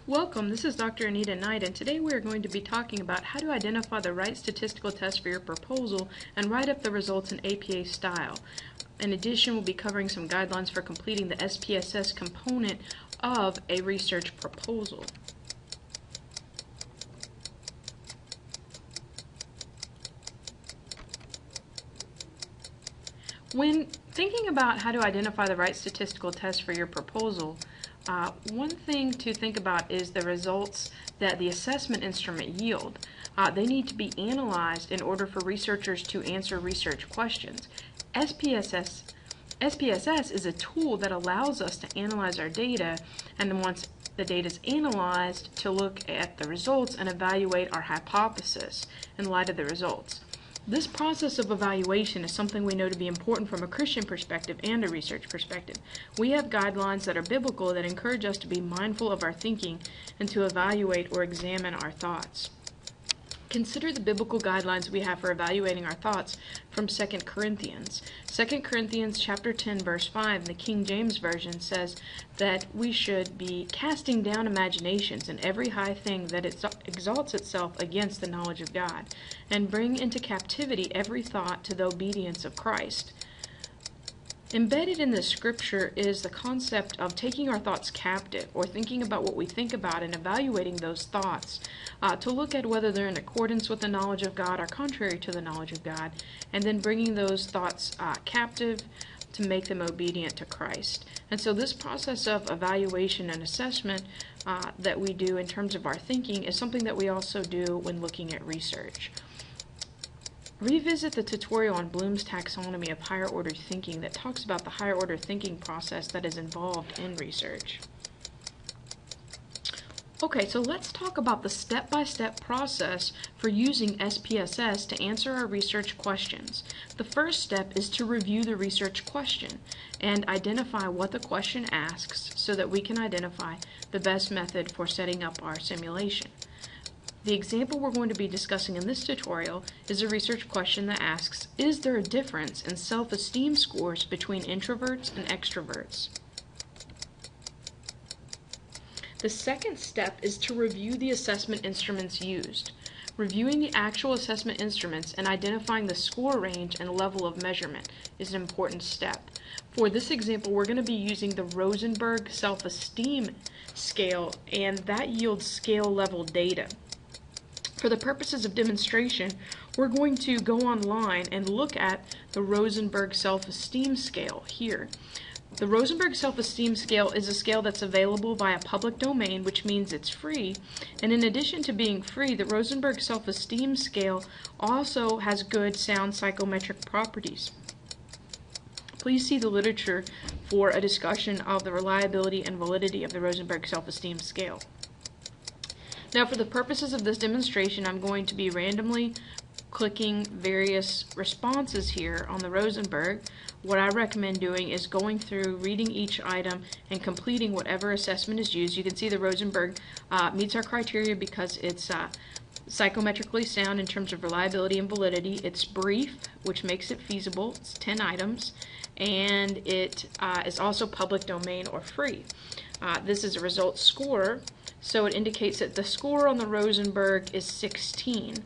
Welcome, this is Dr. Anita Knight, and today we are going to be talking about how to identify the right statistical test for your proposal and write up the results in APA style. In addition, we'll be covering some guidelines for completing the SPSS component of a research proposal. When thinking about how to identify the right statistical test for your proposal, one thing to think about is the results that the assessment instrument yield. They need to be analyzed in order for researchers to answer research questions. SPSS is a tool that allows us to analyze our data, and then once the data is analyzed, to look at the results and evaluate our hypothesis in light of the results. This process of evaluation is something we know to be important from a Christian perspective and a research perspective. We have guidelines that are biblical that encourage us to be mindful of our thinking and to evaluate or examine our thoughts. Consider the biblical guidelines we have for evaluating our thoughts from 2 Corinthians. 2 Corinthians chapter 10 verse 5 in the King James Version says that we should be casting down imaginations and every high thing that exalts itself against the knowledge of God, and bring into captivity every thought to the obedience of Christ. Embedded in this scripture is the concept of taking our thoughts captive, or thinking about what we think about and evaluating those thoughts to look at whether they're in accordance with the knowledge of God or contrary to the knowledge of God, and then bringing those thoughts captive to make them obedient to Christ. And so this process of evaluation and assessment that we do in terms of our thinking is something that we also do when looking at research. Revisit the tutorial on Bloom's taxonomy of higher order thinking that talks about the higher order thinking process that is involved in research. Okay, so let's talk about the step-by-step process for using SPSS to answer our research questions. The first step is to review the research question and identify what the question asks so that we can identify the best method for setting up our simulation. The example we're going to be discussing in this tutorial is a research question that asks, is there a difference in self-esteem scores between introverts and extroverts? The second step is to review the assessment instruments used. Reviewing the actual assessment instruments and identifying the score range and level of measurement is an important step. For this example, we're going to be using the Rosenberg self-esteem scale, and that yields scale level data. For the purposes of demonstration, we're going to go online and look at the Rosenberg self-esteem scale here. The Rosenberg self-esteem scale is a scale that's available via public domain, which means it's free. And in addition to being free, the Rosenberg self-esteem scale also has good sound psychometric properties. Please see the literature for a discussion of the reliability and validity of the Rosenberg self-esteem scale. Now, for the purposes of this demonstration, I'm going to be randomly clicking various responses here on the Rosenberg. What I recommend doing is going through, reading each item, and completing whatever assessment is used. You can see the Rosenberg meets our criteria because it's psychometrically sound in terms of reliability and validity. It's brief, which makes it feasible. It's 10 items, and it is also public domain or free. This is a result score, so it indicates that the score on the Rosenberg is 16.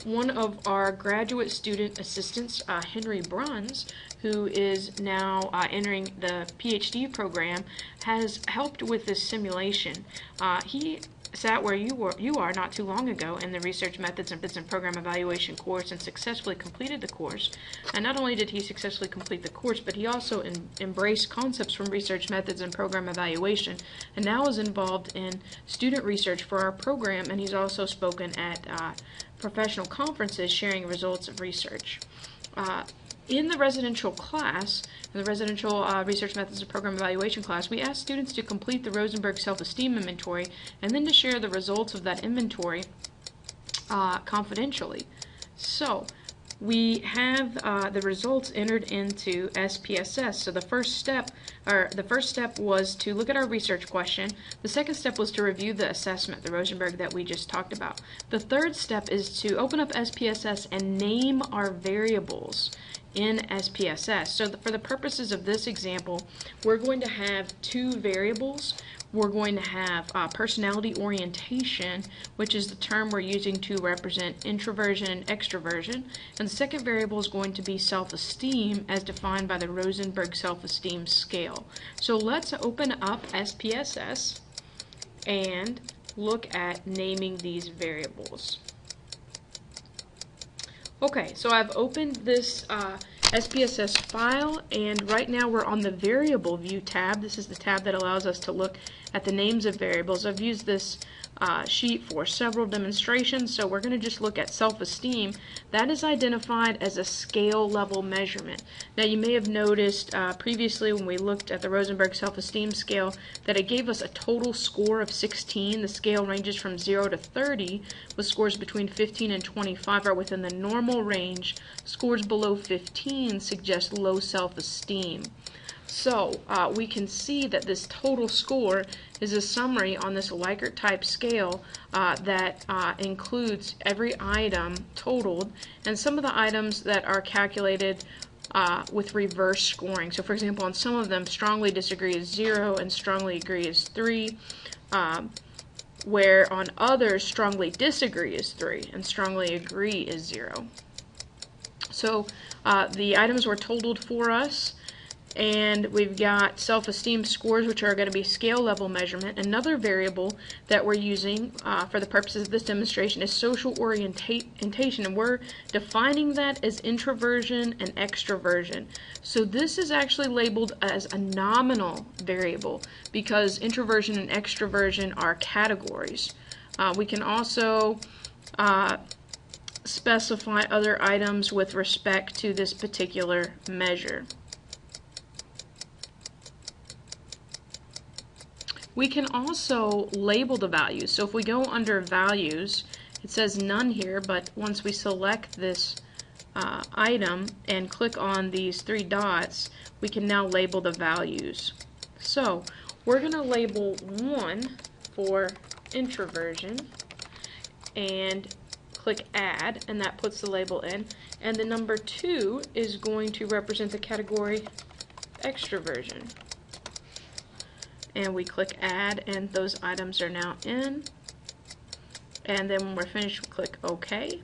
One of our graduate student assistants, Henry Bruns, who is now entering the PhD program, has helped with this simulation. He sat where you are not too long ago in the Research Methods and Program Evaluation course and successfully completed the course. And not only did he successfully complete the course, but he also embraced concepts from Research Methods and Program Evaluation, and now is involved in student research for our program, and he's also spoken at professional conferences sharing results of research. In the residential class, in the residential Research Methods and Program Evaluation class, we asked students to complete the Rosenberg Self-Esteem Inventory and then to share the results of that inventory confidentially. So, we have the results entered into SPSS. So the first step was to look at our research question. The second step was to review the assessment, the Rosenberg that we just talked about. The third step is to open up SPSS and name our variables in SPSS. So for the purposes of this example, we're going to have two variables. we're going to have personality orientation, which is the term we're using to represent introversion and extroversion. And the second variable is going to be self-esteem as defined by the Rosenberg self-esteem scale. So let's open up SPSS and look at naming these variables. Okay, so I've opened this SPSS file, and right now we're on the variable view tab. This is the tab that allows us to look at the names of variables. I've used this sheet for several demonstrations, so we're going to just look at self-esteem. That is identified as a scale level measurement. Now you may have noticed previously when we looked at the Rosenberg self-esteem scale that it gave us a total score of 16. The scale ranges from 0 to 30, with scores between 15 and 25 are within the normal range. Scores below 15 suggest low self-esteem. So we can see that this total score is a summary on this Likert type scale that includes every item totaled, and some of the items that are calculated with reverse scoring. So for example, on some of them, strongly disagree is 0 and strongly agree is 3, where on others, strongly disagree is 3 and strongly agree is 0. So the items were totaled for us, and we've got self-esteem scores, which are going to be scale level measurement. Another variable that we're using for the purposes of this demonstration is social orientation, and we're defining that as introversion and extroversion. So this is actually labeled as a nominal variable because introversion and extroversion are categories. We can also specify other items with respect to this particular measure. We can also label the values. So if we go under values, it says none here, but once we select this item and click on these 3 dots, we can now label the values. So we're going to label 1 for introversion and click add, and that puts the label in. And the number 2 is going to represent the category extroversion. And we click add, and those items are now in. And then when we're finished, we click OK.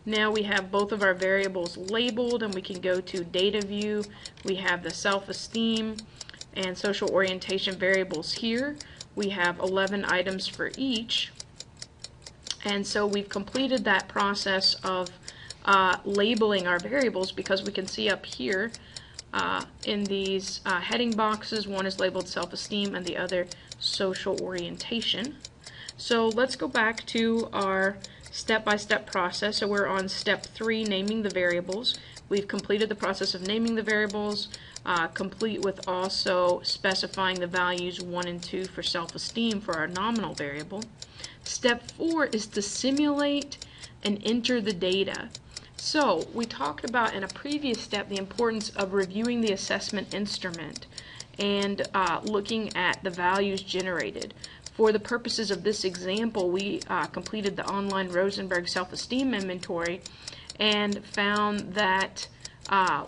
Now we have both of our variables labeled, and we can go to data view. We have the self-esteem and social orientation variables here. We have 11 items for each. And so we've completed that process of labeling our variables, because we can see up here in these heading boxes, one is labeled self-esteem and the other social orientation. So let's go back to our step-by-step process. So we're on step 3, naming the variables. We've completed the process of naming the variables, complete with also specifying the values 1 and 2 for self-esteem for our nominal variable. Step 4 is to simulate and enter the data. So we talked about in a previous step the importance of reviewing the assessment instrument and looking at the values generated. For the purposes of this example, we completed the online Rosenberg self-esteem inventory and found that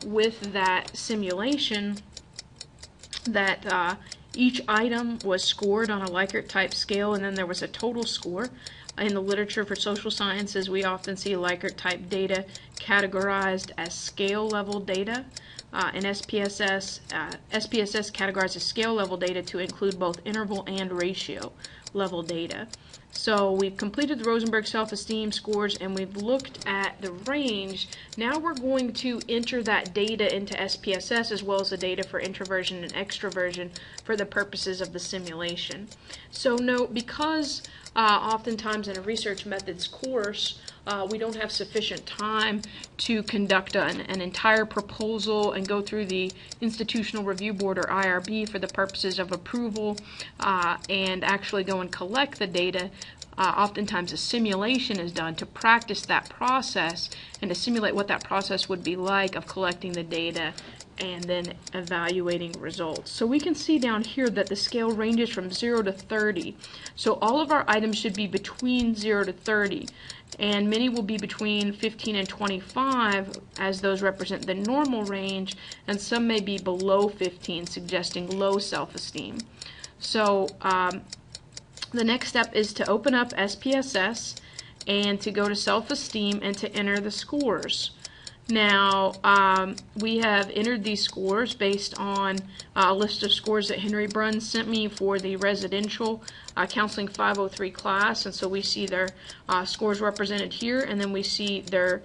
with that simulation that each item was scored on a Likert type scale, and then there was a total score. In the literature for social sciences, we often see Likert type data categorized as scale level data. In SPSS, SPSS categorizes scale level data to include both interval and ratio level data. So we've completed the Rosenberg self-esteem scores and we've looked at the range. Now we're going to enter that data into SPSS as well as the data for introversion and extroversion for the purposes of the simulation. So note, because oftentimes in a research methods course we don't have sufficient time to conduct an entire proposal and go through the Institutional Review Board or IRB for the purposes of approval and actually go and collect the data. Oftentimes a simulation is done to practice that process and to simulate what that process would be like of collecting the data and then evaluating results. So we can see down here that the scale ranges from 0 to 30. So all of our items should be between 0 to 30, and many will be between 15 and 25 as those represent the normal range, and some may be below 15, suggesting low self-esteem. So the next step is to open up SPSS and to go to self-esteem and to enter the scores. Now, we have entered these scores based on a list of scores that Henry Brunn sent me for the residential counseling 503 class, and so we see their scores represented here, and then we see their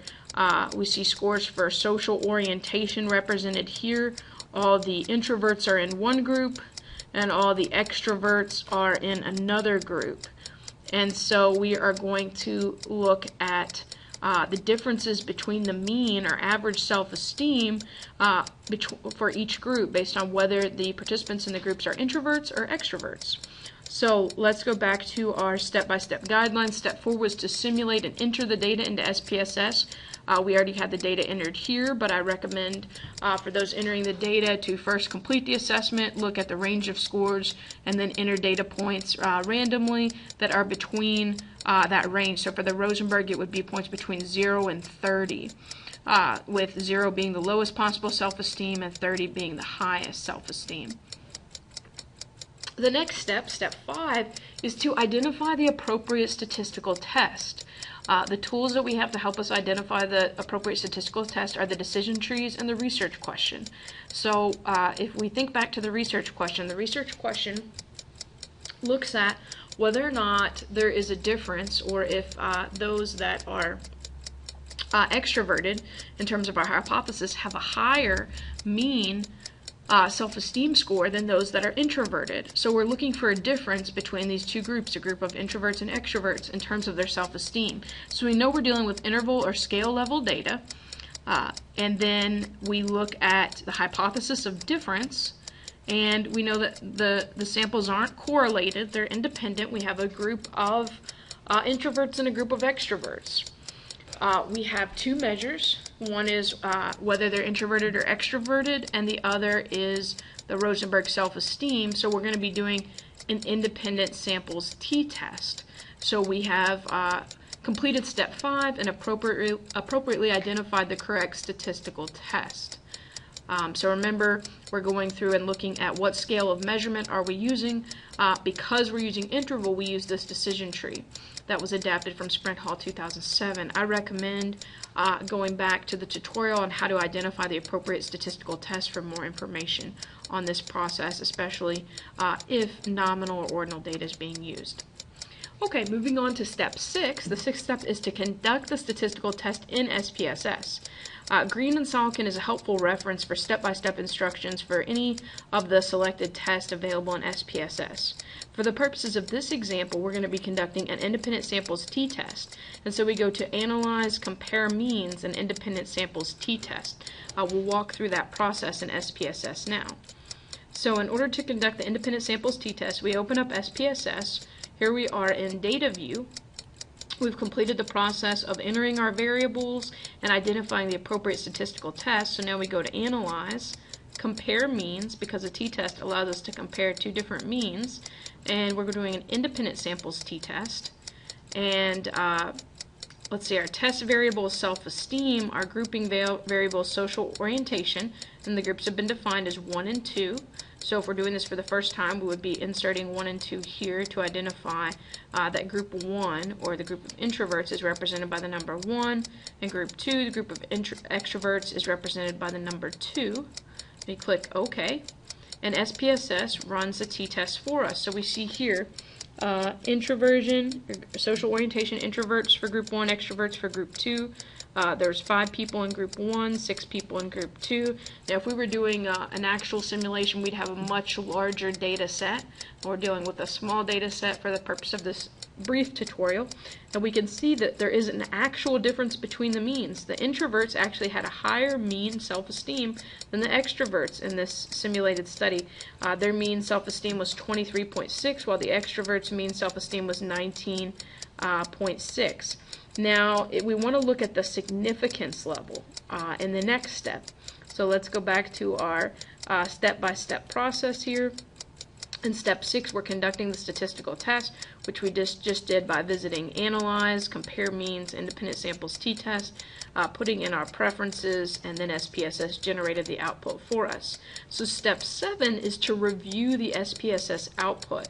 scores for social orientation represented here. All the introverts are in one group, and all the extroverts are in another group. And so we are going to look at the differences between the mean or average self-esteem for each group based on whether the participants in the groups are introverts or extroverts. So let's go back to our step-by-step guidelines. Step 4 was to simulate and enter the data into SPSS. We already had the data entered here, but I recommend for those entering the data to first complete the assessment, look at the range of scores, and then enter data points randomly that are between that range. So for the Rosenberg, it would be points between 0 and 30, with 0 being the lowest possible self-esteem and 30 being the highest self-esteem. The next step, step 5, is to identify the appropriate statistical test. The tools that we have to help us identify the appropriate statistical test are the decision trees and the research question. So if we think back to the research question looks at whether or not there is a difference, or if those that are extroverted in terms of our hypothesis have a higher mean self-esteem score than those that are introverted. So we're looking for a difference between these two groups, a group of introverts and extroverts, in terms of their self-esteem. So we know we're dealing with interval or scale level data, and then we look at the hypothesis of difference, and we know that the samples aren't correlated, they're independent. We have a group of introverts and a group of extroverts. We have two measures. One is whether they're introverted or extroverted, and the other is the Rosenberg self-esteem. So we're going to be doing an independent samples t-test. So we have completed step 5 and appropriately identified the correct statistical test. So remember, we're going through and looking at what scale of measurement are we using. Because we're using interval, we use this decision tree that was adapted from Sprint Hall 2007. I recommend going back to the tutorial on how to identify the appropriate statistical test for more information on this process, especially if nominal or ordinal data is being used. Okay, moving on to step 6. The 6th step is to conduct the statistical test in SPSS. Green and Salkin is a helpful reference for step-by-step instructions for any of the selected tests available in SPSS. For the purposes of this example, we're going to be conducting an independent samples t-test. And so we go to Analyze, Compare Means, and Independent Samples t-test. We'll walk through that process in SPSS now. So in order to conduct the independent samples t-test, we open up SPSS. Here we are in Data View. We've completed the process of entering our variables and identifying the appropriate statistical test. So now we go to Analyze, Compare Means, because the t-test allows us to compare two different means. And we're doing an independent samples t-test. And let's see, our test variable is self-esteem, our grouping variable is social orientation, and the groups have been defined as 1 and 2. So if we're doing this for the first time, we would be inserting 1 and 2 here to identify that group 1, or the group of introverts, is represented by the number 1, and group 2, the group of extroverts, is represented by the number 2. We click OK, and SPSS runs the t-test for us. So we see here introversion, social orientation, introverts for group 1, extroverts for group 2. There's 5 people in group 1, 6 people in group 2. Now if we were doing an actual simulation, we'd have a much larger data set. We're dealing with a small data set for the purpose of this brief tutorial, and we can see that there is an actual difference between the means. The introverts actually had a higher mean self-esteem than the extroverts in this simulated study. Their mean self-esteem was 23.6, while the extroverts' mean self-esteem was 19.6. Now, we want to look at the significance level in the next step. So let's go back to our step-by-step process here. In step 6, we're conducting the statistical test, which we just did by visiting Analyze, Compare Means, Independent Samples t-test, putting in our preferences, and then SPSS generated the output for us. So step 7 is to review the SPSS output.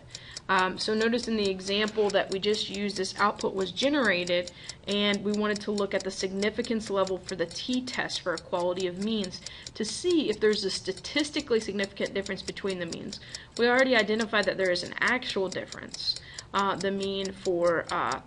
So notice in the example that we just used, this output was generated, and we wanted to look at the significance level for the t-test for equality of means to see if there's a statistically significant difference between the means. We already identified that there is an actual difference. The mean for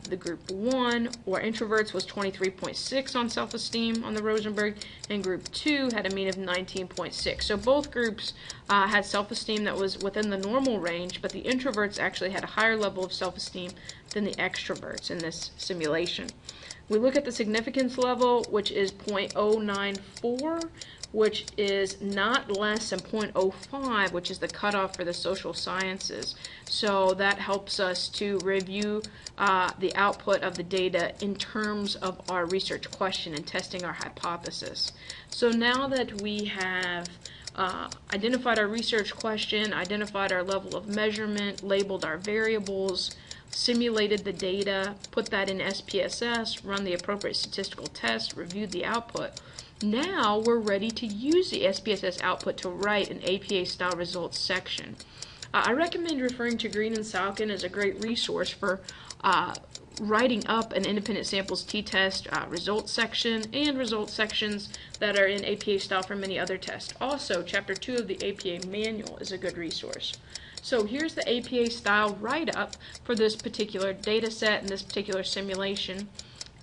the group 1, or introverts, was 23.6 on self-esteem on the Rosenberg, and group 2 had a mean of 19.6. So both groups had self-esteem that was within the normal range, but the introverts actually had a higher level of self-esteem than the extroverts in this simulation. We look at the significance level, which is 0.094, which is not less than 0.05, which is the cutoff for the social sciences. So that helps us to review the output of the data in terms of our research question and testing our hypothesis. So now that we have identified our research question, identified our level of measurement, labeled our variables, simulated the data, put that in SPSS, run the appropriate statistical test, reviewed the output, now we're ready to use the SPSS output to write an APA-style results section. I recommend referring to Green and Salkin as a great resource for writing up an independent samples t-test results section and results sections that are in APA style for many other tests. Also, Chapter 2 of the APA manual is a good resource. So here's the APA style write-up for this particular data set and this particular simulation.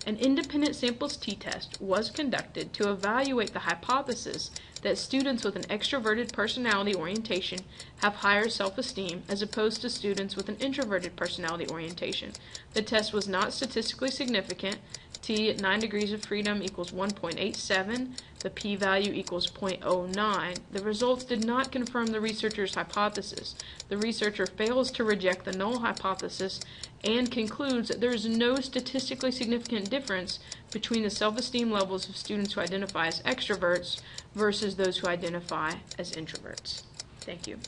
An independent samples t-test was conducted to evaluate the hypothesis that students with an extroverted personality orientation have higher self-esteem as opposed to students with an introverted personality orientation. The test was not statistically significant. T at 9 degrees of freedom equals 1.87. The p-value equals 0.09. The results did not confirm the researcher's hypothesis. The researcher fails to reject the null hypothesis and concludes that there is no statistically significant difference between the self-esteem levels of students who identify as extroverts versus those who identify as introverts. Thank you.